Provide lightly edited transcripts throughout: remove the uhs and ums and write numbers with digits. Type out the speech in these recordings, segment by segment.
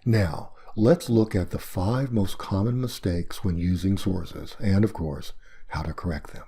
Now, let's look at the 5 most common mistakes when using sources, and of course, how to correct them.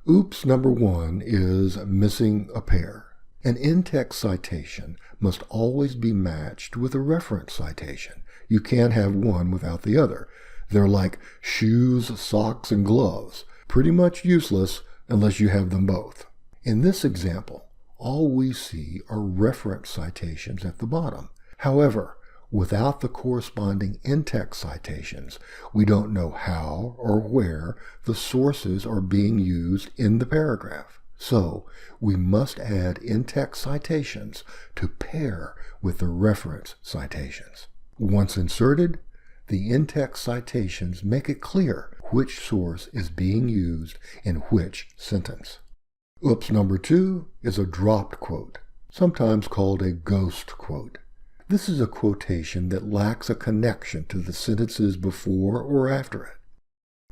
Oops number 1 is missing a pair. An in-text citation must always be matched with a reference citation. You can't have one without the other. They're like shoes, socks, and gloves, pretty much useless unless you have them both. In this example, all we see are reference citations at the bottom. However, without the corresponding in-text citations, we don't know how or where the sources are being used in the paragraph. So, we must add in-text citations to pair with the reference citations. Once inserted, the in-text citations make it clear which source is being used in which sentence. Oops number 2 is a dropped quote, sometimes called a ghost quote. This is a quotation that lacks a connection to the sentences before or after it.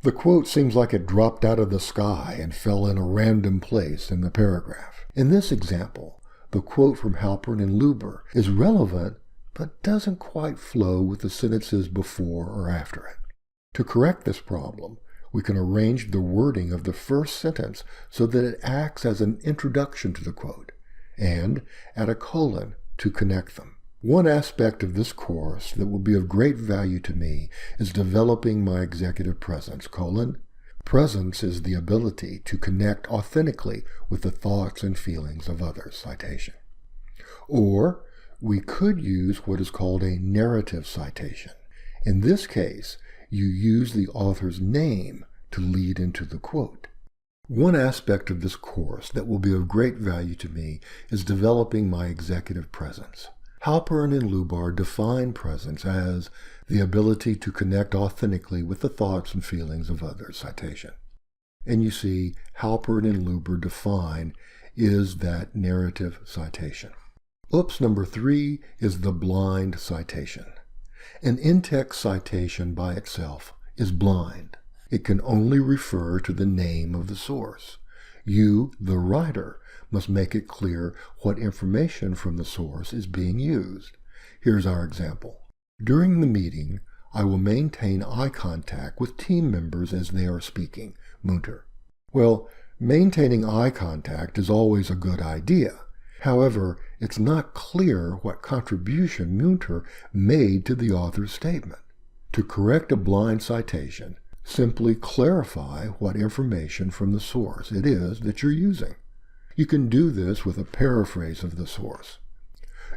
The quote seems like it dropped out of the sky and fell in a random place in the paragraph. In this example, the quote from Halpern and Luber is relevant but doesn't quite flow with the sentences before or after it. To correct this problem, we can arrange the wording of the first sentence so that it acts as an introduction to the quote, and add a colon to connect them. One aspect of this course that will be of great value to me is developing my executive presence, Presence is the ability to connect authentically with the thoughts and feelings of others, citation. Or, we could use what is called a narrative citation. In this case, you use the author's name to lead into the quote. One aspect of this course that will be of great value to me is developing my executive presence. Halpern and Luber define presence as the ability to connect authentically with the thoughts and feelings of others, citation. And you see, Halpern and Luber define is that narrative citation. Oops number 3 is the blind citation. An in-text citation by itself is blind. It can only refer to the name of the source. You, the writer, must make it clear what information from the source is being used. Here's our example. During the meeting, I will maintain eye contact with team members as they are speaking, Munter. Well, maintaining eye contact is always a good idea. However, it's not clear what contribution Munter made to the author's statement. To correct a blind citation, simply clarify what information from the source it is that you're using. You can do this with a paraphrase of the source.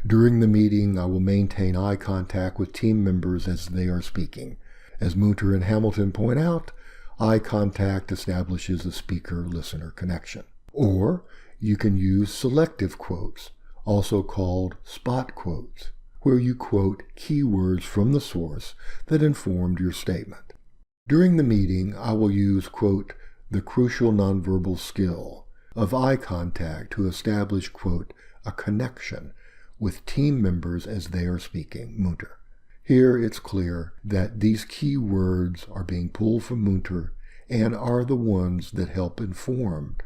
During the meeting, I will maintain eye contact with team members as they are speaking. As Munter and Hamilton point out, eye contact establishes a speaker-listener connection. Or you can use selective quotes, also called spot quotes, where you quote keywords from the source that informed your statement. During the meeting, I will use, quote, the crucial nonverbal skill of eye contact to establish, quote, a connection with team members as they are speaking, Munter. Here it's clear that these key words are being pulled from Munter and are the ones that help inform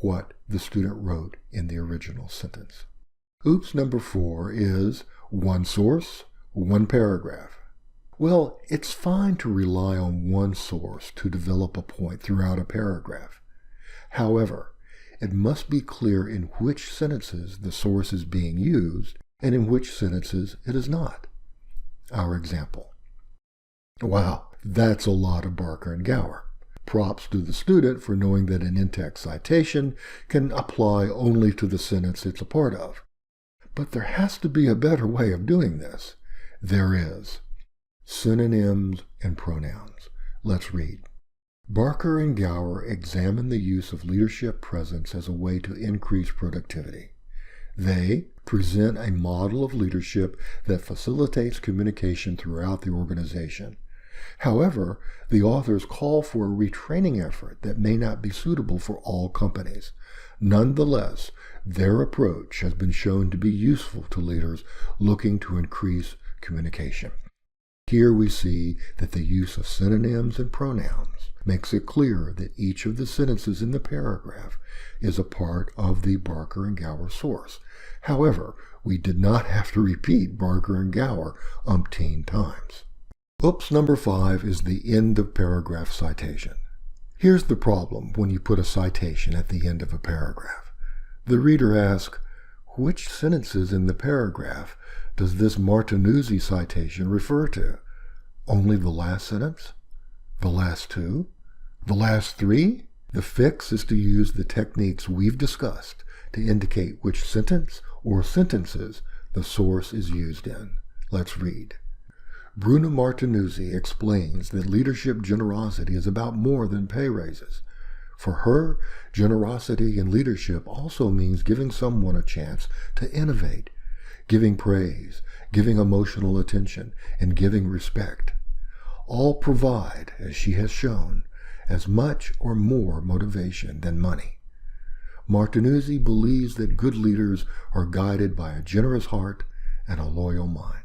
what the student wrote in the original sentence. Oops number 4 is one source, one paragraph. Well, it's fine to rely on one source to develop a point throughout a paragraph. However, it must be clear in which sentences the source is being used and in which sentences it is not. Our example. Wow, that's a lot of Barker and Gower. Props to the student for knowing that an in-text citation can apply only to the sentence it's a part of. But there has to be a better way of doing this. There is. Synonyms and pronouns. Let's read. Barker and Gower examine the use of leadership presence as a way to increase productivity. They present a model of leadership that facilitates communication throughout the organization. However, the authors call for a retraining effort that may not be suitable for all companies. Nonetheless, their approach has been shown to be useful to leaders looking to increase communication. Here we see that the use of synonyms and pronouns makes it clear that each of the sentences in the paragraph is a part of the Barker and Gower source. However, We did not have to repeat Barker and Gower umpteen times. Oops number 5 is the end of paragraph citation. Here's the problem when you put a citation at the end of a paragraph. The reader asks, which sentences in the paragraph does this Martinuzzi citation refer to? Only the last sentence? The last 2? The last 3? The fix is to use the techniques we've discussed to indicate which sentence or sentences the source is used in. Let's read. Bruna Martinuzzi explains that leadership generosity is about more than pay raises. For her, generosity in leadership also means giving someone a chance to innovate, giving praise, giving emotional attention, and giving respect. All provide, as she has shown, as much or more motivation than money. Martinuzzi believes that good leaders are guided by a generous heart and a loyal mind.